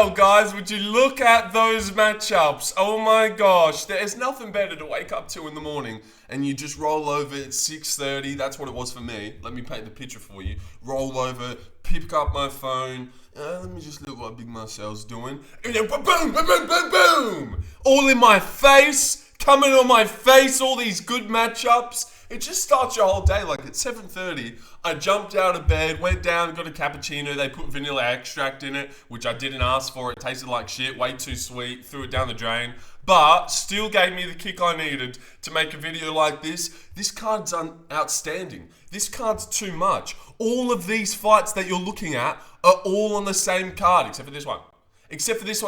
well, guys. Would you look at those matchups? Oh my gosh. There's nothing better to wake up to in the morning and you just roll over at 6:30. That's what it was for me. Let me paint the picture for you. Roll over, pick up my phone. Let me just look what Big Marcel's doing. And then boom, boom, boom, boom, boom, boom. All in my face. Coming on my face. All these good matchups. It just starts your whole day. Like at 7:30, I jumped out of bed, went down, got a cappuccino. They put vanilla extract in it, which I didn't ask for. It tasted like shit, way too sweet. Threw it down the drain. But still gave me the kick I needed to make a video like this. This card's outstanding. This card's too much. All of these fights that you're looking at are all on the same card, except for this one.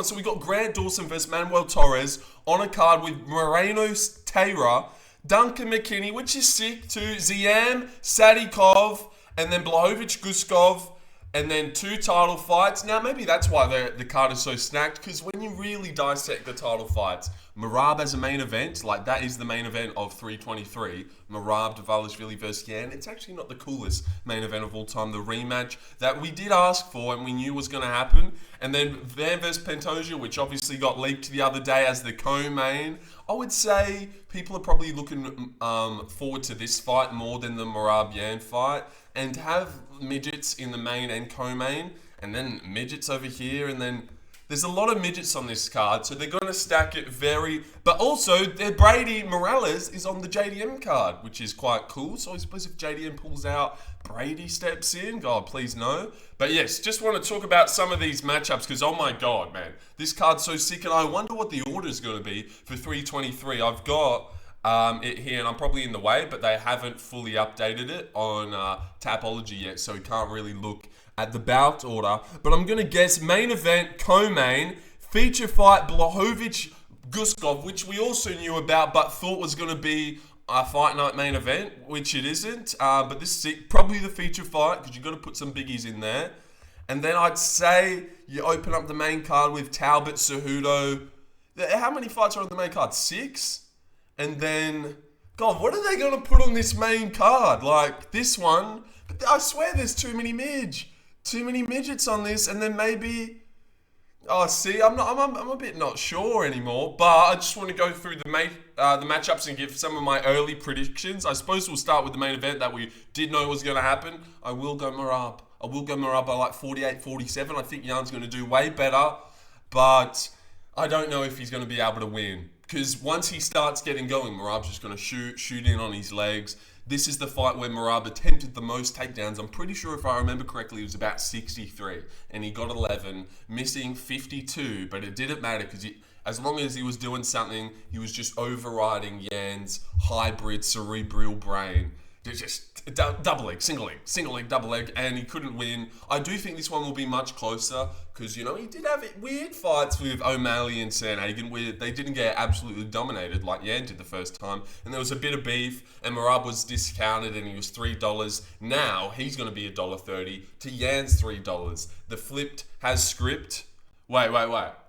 So we got Grant Dawson versus Manuel Torres on a card with Moreno, Taira, Duncan, McKinney, which is sick too. Ziam, Sadykhov, and then Blachowicz, Guskov, and then 2 title fights. Now, maybe that's why the card is so stacked, because when you really dissect the title fights, Merab as a main event, like that is the main event of 323, Merab Dvalishvili versus Yan. It's actually not the coolest main event of all time, the rematch that we did ask for and we knew was going to happen. And then Van versus Pantoja, which obviously got leaked the other day as the co-main. I would say people are probably looking forward to this fight more than the Merab Yan fight. And to have midgets in the main and co-main, and then midgets over here, and then there's a lot of midgets on this card, so they're going to stack it very... But also, Brady Morales is on the JDM card, which is quite cool. So I suppose if JDM pulls out, Brady steps in. God, please no. But yes, just want to talk about some of these matchups, because oh my God, man. This card's so sick, and I wonder what the order is going to be for 323. I've got... it here, and I'm probably in the way, but they haven't fully updated it on Tapology yet, so we can't really look at the bout order. But I'm going to guess main event, co-main, feature fight, Blachowicz, Guskov, which we also knew about, but thought was going to be a fight night main event, which it isn't. But this is probably the feature fight, because you've got to put some biggies in there. And then I'd say you open up the main card with Talbott, Cejudo. How many fights are on the main card? 6? And then, God, what are they going to put on this main card? Like, this one. But I swear there's too many midgets on this. And then maybe... Oh, see, I'm a bit not sure anymore. But I just want to go through the matchups and give some of my early predictions. I suppose we'll start with the main event that we did know was going to happen. I will go Merab. By like 48-47. I think Yan's going to do way better. But I don't know if he's going to be able to win. Because once he starts getting going, Merab's just going to shoot in on his legs. This is the fight where Merab attempted the most takedowns. I'm pretty sure, if I remember correctly, it was about 63. And he got 11, missing 52. But it didn't matter, because as long as he was doing something, he was just overriding Yan's hybrid cerebral brain. Just double leg, single leg, double leg, and he couldn't win. I do think this one will be much closer, because, you know, he did have weird fights with O'Malley and Sandhagen where they didn't get absolutely dominated like Yan did the first time, and there was a bit of beef, and Merab was discounted and he was $3. Now he's going to be $1.30 to Yan's $3. The flipped has script. Wait.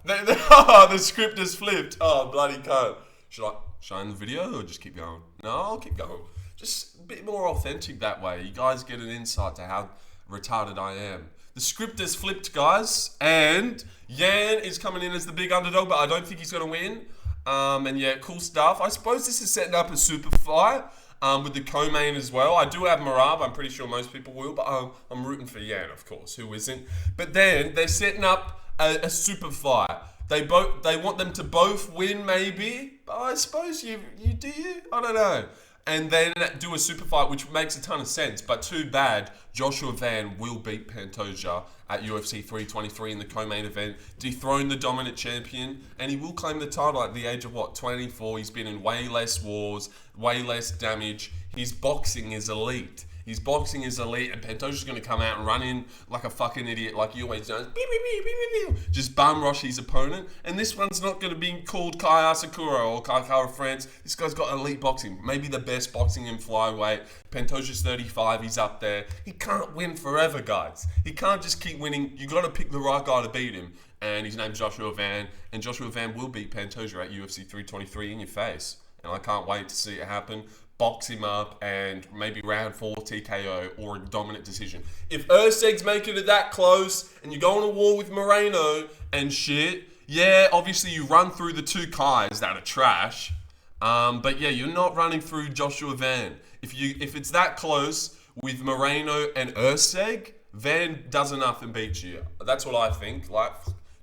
The script has flipped. Oh, bloody cunt. Should I show the video or just keep going? No, I'll keep going. Just a bit more authentic that way. You guys get an insight to how retarded I am. The script is flipped, guys, and Yan is coming in as the big underdog, but I don't think he's going to win. And yeah, cool stuff. I suppose this is setting up a super fight with the co-main as well. I do have Merab. I'm pretty sure most people will, but I'm rooting for Yan, of course. Who isn't? But then they're setting up a super fight. They want them to both win, maybe. But I suppose you do. I don't know. And then do a super fight, which makes a ton of sense. But too bad, Joshua Van will beat Pantoja at UFC 323 in the co-main event, dethrone the dominant champion, and he will claim the title at the age of, 24. He's been in way less wars, way less damage. His boxing is elite. And Pantoja's going to come out and run in like a fucking idiot, like he always does. Just bum rush his opponent. And this one's not going to be called Kai Asakura or Kai Kara France. This guy's got elite boxing. Maybe the best boxing in flyweight. Pantoja's 35. He's up there. He can't win forever, guys. He can't just keep winning. You got to pick the right guy to beat him. And his name's Joshua Van. And Joshua Van will beat Pantoja at UFC 323 in your face. And I can't wait to see it happen. box him up, and maybe round 4 TKO or a dominant decision. If Urseg's making it that close and you're going to war with Moreno and shit, yeah, obviously you run through the 2 Kais that are trash. But yeah, you're not running through Joshua Van. If it's that close with Moreno and Urseg, Van does enough and beats you. That's what I think. Like,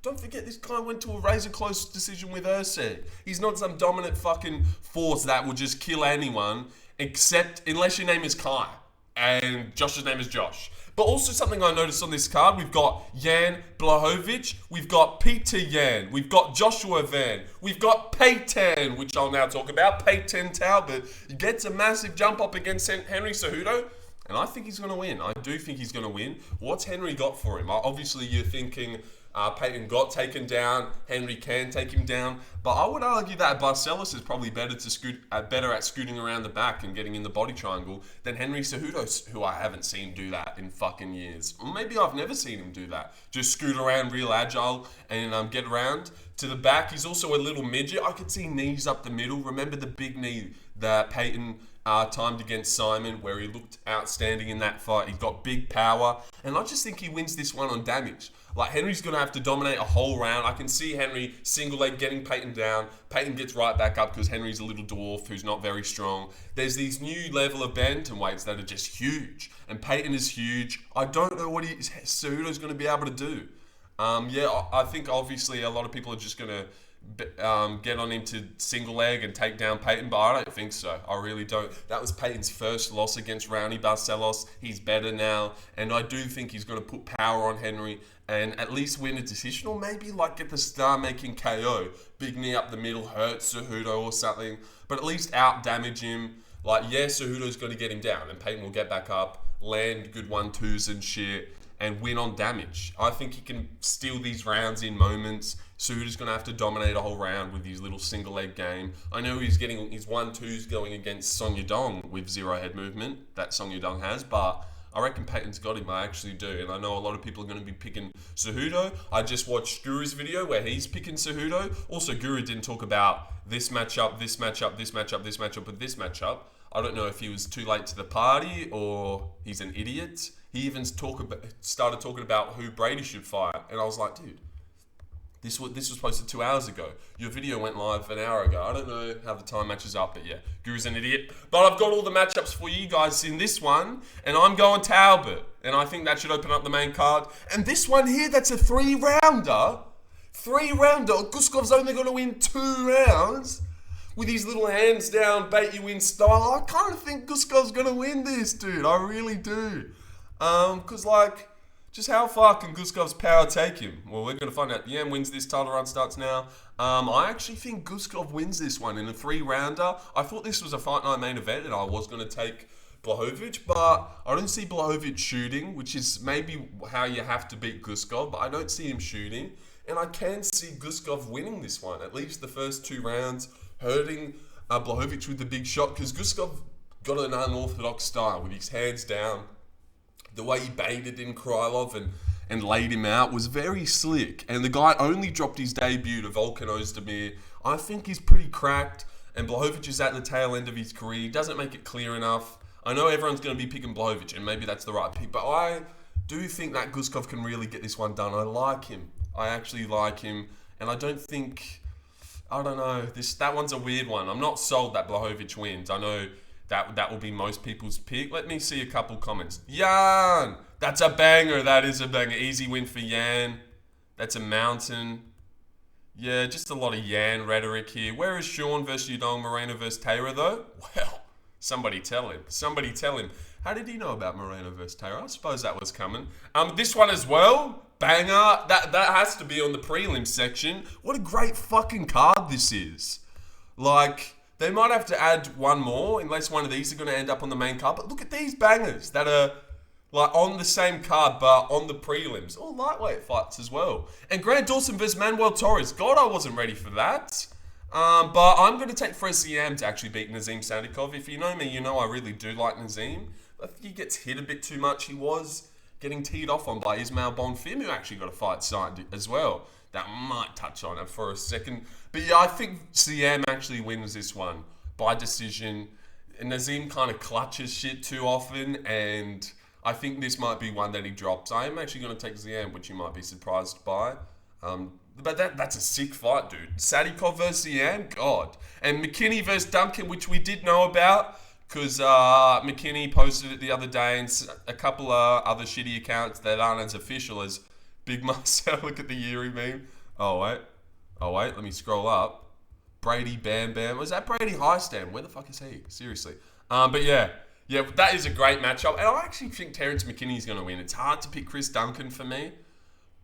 don't forget, this guy went to a razor-close decision with Urseg. He's not some dominant fucking force that will just kill anyone, unless your name is Kai, and Josh's name is Josh. But also something I noticed on this card, we've got Yan Blachowicz, we've got Petr Yan, we've got Joshua Van, we've got Payton, which I'll now talk about. Payton Talbott gets a massive jump up against Henry Cejudo, and I think he's going to win. I do think he's going to win. What's Henry got for him? Obviously, you're thinking Payton got taken down, Henry can take him down, but I would argue that Blachowicz is probably better at scooting around the back and getting in the body triangle than Henry Cejudo, who I haven't seen do that in fucking years. Or maybe I've never seen him do that. Just scoot around real agile and get around to the back. He's also a little midget. I could see knees up the middle. Remember the big knee that Payton timed against Simon, where he looked outstanding in that fight. He's got big power, and I just think he wins this one on damage. Like, Henry's going to have to dominate a whole round. I can see Henry single leg getting Payton down. Payton gets right back up because Henry's a little dwarf who's not very strong. There's these new level of bantamweights that are just huge, and Payton is huge. I don't know what Cejudo's going to be able to do. I think obviously a lot of people are just going to get on him to single leg and take down Payton, but I don't think so. I really don't. That was Payton's first loss against Raoni Barcelos. He's better now, and I do think he's going to put power on Henry and at least win a decision, or maybe like get the star-making KO. Big knee up the middle, hurt Cejudo or something, but at least out-damage him. Like, yeah, Cejudo's going to get him down, and Payton will get back up, land good 1-2s and shit, and win on damage. I think he can steal these rounds in moments. Cejudo's going to have to dominate a whole round with his little single leg game. I know he's getting his 1-2s going against Song Yadong with 0 head movement that Song Yadong has, but I reckon Payton's got him. I actually do. And I know a lot of people are going to be picking Cejudo. I just watched Guru's video where he's picking Cejudo. Also, Guru didn't talk about this matchup, this matchup, this matchup, this matchup, and this matchup. I don't know if he was too late to the party or he's an idiot. He even started talking about who Brady should fight. And I was like, dude, this was posted 2 hours ago. Your video went live an hour ago. I don't know how the time matches up, but yeah, Guru's an idiot. But I've got all the matchups for you guys in this one, and I'm going Talbot. And I think that should open up the main card. And this one here, that's a 3-rounder. 3-rounder. Guskov's only going to win 2 rounds with his little hands down, bait you in style. I kind of think Guskov's going to win this, dude. I really do. Because, like, just how far can Guskov's power take him? Well, we're going to find out. Yam wins this. Title run starts now. I actually think Guskov wins this one in a 3-rounder. I thought this was a Fight Night main event, and I was going to take Blachowicz, but I don't see Blachowicz shooting, which is maybe how you have to beat Guskov, but I don't see him shooting. And I can see Guskov winning this one, at least the first 2 rounds, hurting Blachowicz with the big shot, because Guskov got an unorthodox style with his hands down. The way he baited in Krylov and laid him out was very slick. And the guy only dropped his debut to Volkan Ozdemir. I think he's pretty cracked, and Blachowicz is at the tail end of his career. He doesn't make it clear enough. I know everyone's going to be picking Blachowicz, and maybe that's the right pick, but I do think that Guskov can really get this one done. I like him. I actually like him, and I don't think... I don't know. That one's a weird one. I'm not sold that Blachowicz wins. I know that will be most people's pick. Let me see a couple comments. Yan! That's a banger. That is a banger. Easy win for Yan. That's a mountain. Yeah, just a lot of Yan rhetoric here. Where is Sean versus Yudong, Moreno versus Taira, though? Well, somebody tell him. Somebody tell him. How did he know about Moreno versus Taira? I suppose that was coming. This one as well. Banger. That has to be on the prelim section. What a great fucking card this is. Like... They might have to add one more, unless one of these are going to end up on the main card. But look at these bangers that are like on the same card, but on the prelims. All lightweight fights as well. And Grant Dawson versus Manuel Torres. God, I wasn't ready for that. But I'm going to take Ziam to actually beat Ziam Sadykhov. If you know me, you know I really do like Ziam. I think he gets hit a bit too much. He was getting teed off on by Ismail Bonfim, who actually got a fight signed as well. That might touch on it for a second. But yeah, I think Ziam actually wins this one by decision. Nazim kind of clutches shit too often, and I think this might be one that he drops. I am actually going to take Ziam, which you might be surprised by. But that's a sick fight, dude. Sadykhov versus Ziam, God. And McKinney versus Duncan, which we did know about, because McKinney posted it the other day, and a couple of other shitty accounts that aren't as official as Big Marcel. Look at the Yuri meme. Oh, wait, let me scroll up. Brady Bam Bam. Was that Brady Highstand? Where the fuck is he? Seriously. But yeah, that is a great matchup. And I actually think Terrence McKinney's going to win. It's hard to pick Chris Duncan for me.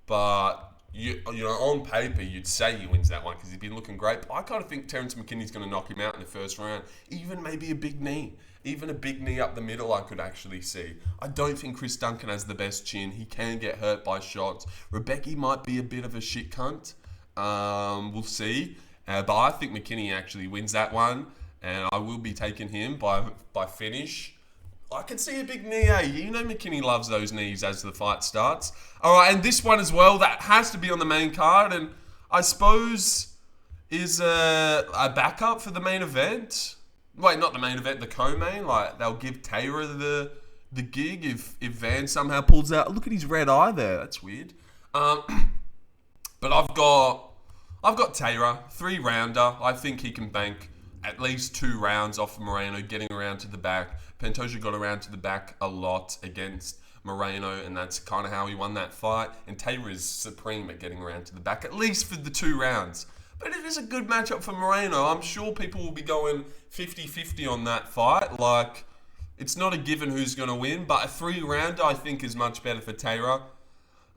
But, you know, on paper, you'd say he wins that one because he's been looking great. But I kind of think Terrence McKinney's going to knock him out in the first round. Even maybe a big knee. Even a big knee up the middle I could actually see. I don't think Chris Duncan has the best chin. He can get hurt by shots. Rebecca might be a bit of a shit cunt. We'll see. But I think McKinney actually wins that one. And I will be taking him by finish. I can see a big knee, eh? You know McKinney loves those knees as the fight starts. All right, and this one as well, that has to be on the main card. And I suppose is a backup for the main event. Wait, not the main event, the co-main. Like, they'll give Taira the gig if Van somehow pulls out. Look at his red eye there. That's weird. But I've got Taira, 3-rounder. I think he can bank at least 2 rounds off Moreno, getting around to the back. Pantoja got around to the back a lot against Moreno, and that's kind of how he won that fight. And Taira is supreme at getting around to the back, at least for the 2 rounds. But it is a good matchup for Moreno. I'm sure people will be going 50-50 on that fight. Like, it's not a given who's going to win, but a 3-rounder I think is much better for Taira.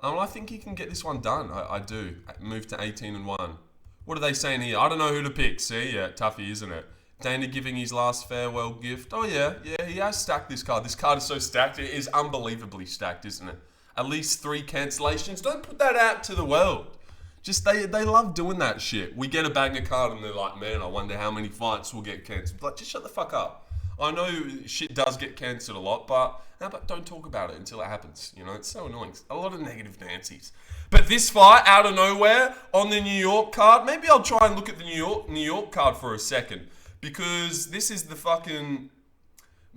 I think he can get this one done. I do. Move to 18-1. What are they saying here? I don't know who to pick. See? Yeah, toughy, isn't it? Dana giving his last farewell gift. Oh, yeah, he has stacked this card. This card is so stacked. It is unbelievably stacked, isn't it? At least 3 cancellations. Don't put that out to the world. Just, they love doing that shit. We get a banger card and they're like, man, I wonder how many fights will get cancelled. Like, just shut the fuck up. I know shit does get cancelled a lot, but how about don't talk about it until it happens? You know, it's so annoying. A lot of negative Nancy's. But this fight, out of nowhere, on the New York card, maybe I'll try and look at the New York card for a second. Because this is the fucking...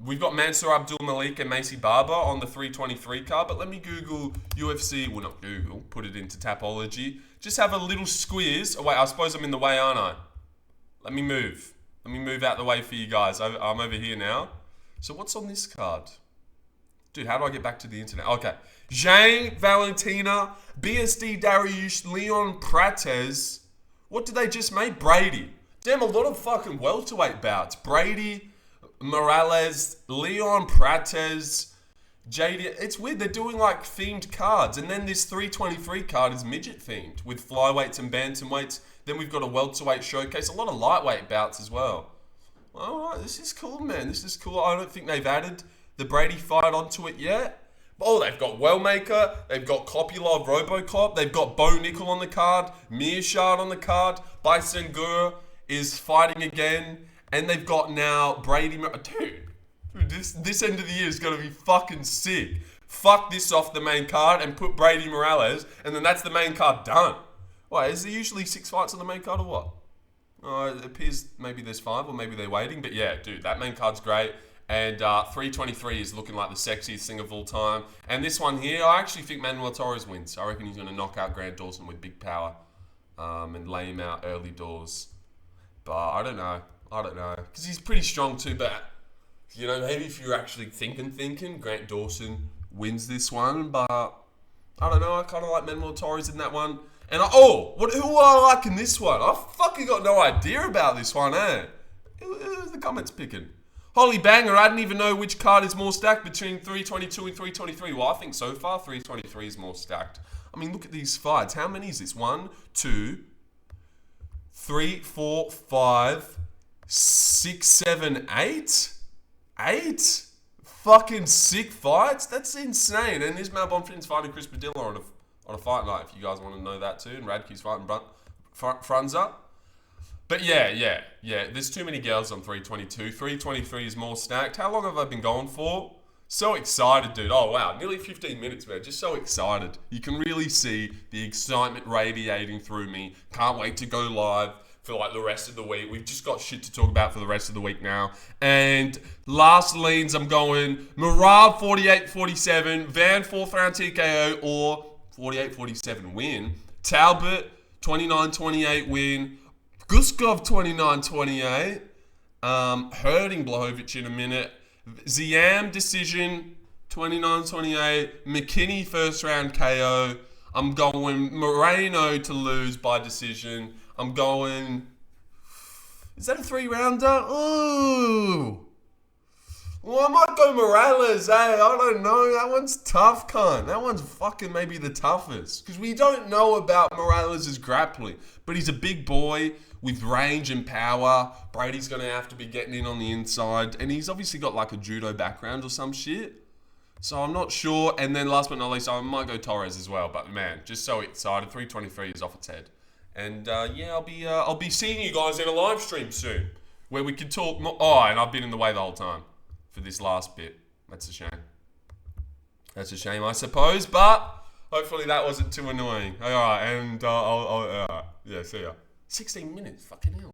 We've got Mansour Abdul Malik and Macy Barber on the 323 card, but let me Google UFC, well not Google, put it into Tapology. Just have a little squeeze. Oh wait, I suppose I'm in the way, aren't I? Let me move out the way for you guys. I'm over here now. So what's on this card? Dude, how do I get back to the internet? Okay. Zhang, Valentina, BSD Dariush, Leon Prates. What did they just make? Brady. Damn, a lot of fucking welterweight bouts. Brady, Morales, Leon Prates, JD. It's weird. They're doing like themed cards. And then this 323 card is midget themed with flyweights and bantamweights. Then we've got a welterweight showcase. A lot of lightweight bouts as well. All right, this is cool, man. This is cool. I don't think they've added the Brady fight onto it yet. Oh, they've got Wellmaker. They've got Kopylov, Robocop. They've got Bo Nickel on the card. Mearshard on the card. Baisengur is fighting again. And they've got now Brady... Dude, this end of the year is going to be fucking sick. Fuck this off the main card and put Brady Morales, and then that's the main card done. Wait, is there usually 6 fights on the main card or what? It appears maybe there's 5 or maybe they're waiting. But yeah, dude, that main card's great. And 323 is looking like the sexiest thing of all time. And this one here, I actually think Manuel Torres wins. I reckon he's going to knock out Grant Dawson with big power and lay him out early doors. But I don't know. Because he's pretty strong too, but, you know, maybe if you're actually thinking, Grant Dawson wins this one. But, I don't know, I kind of like Manuel Torres in that one. And, who do I like in this one? I fucking got no idea about this one, eh? Who's the comments picking? Holy banger, I didn't even know which card is more stacked between 322 and 323. Well, I think so far 323 is more stacked. I mean, look at these fights. How many is this? 1, 2, 3, 4, 5... 6, 7, 8? 8? Fucking sick fights? That's insane. And Ismail Bonfin's fighting Chris Padilla on a fight night, if you guys want to know that too. And Radke's fighting Frunza. But yeah. There's too many girls on 322. 323 is more stacked. How long have I been going for? So excited, dude. Oh, wow. Nearly 15 minutes, man. Just so excited. You can really see the excitement radiating through me. Can't wait to go live. for like the rest of the week. We've just got shit to talk about for the rest of the week now. And last leans, I'm going Merab 48-47, Van 4th round TKO or 48-47 win. Talbott 29-28 win. Guskov 29-28. Hurting Blachowicz in a minute. Ziam decision 29-28. McKinney 1st round KO. I'm going Moreno to lose by decision. I'm going... Is that a 3-rounder? Ooh. Well, I might go Morales, I don't know. That one's tough, cunt. That one's fucking maybe the toughest. Because we don't know about Morales' grappling. But he's a big boy with range and power. Brady's going to have to be getting in on the inside. And he's obviously got like a judo background or some shit. So I'm not sure. And then last but not least, I might go Torres as well. But man, just so excited. 323 is off its head. And yeah, I'll be seeing you guys in a live stream soon. Where we can talk more. Oh, and I've been in the way the whole time for this last bit. That's a shame. That's a shame, I suppose. But hopefully that wasn't too annoying. Alright, and yeah, see ya. 16 minutes, fucking hell.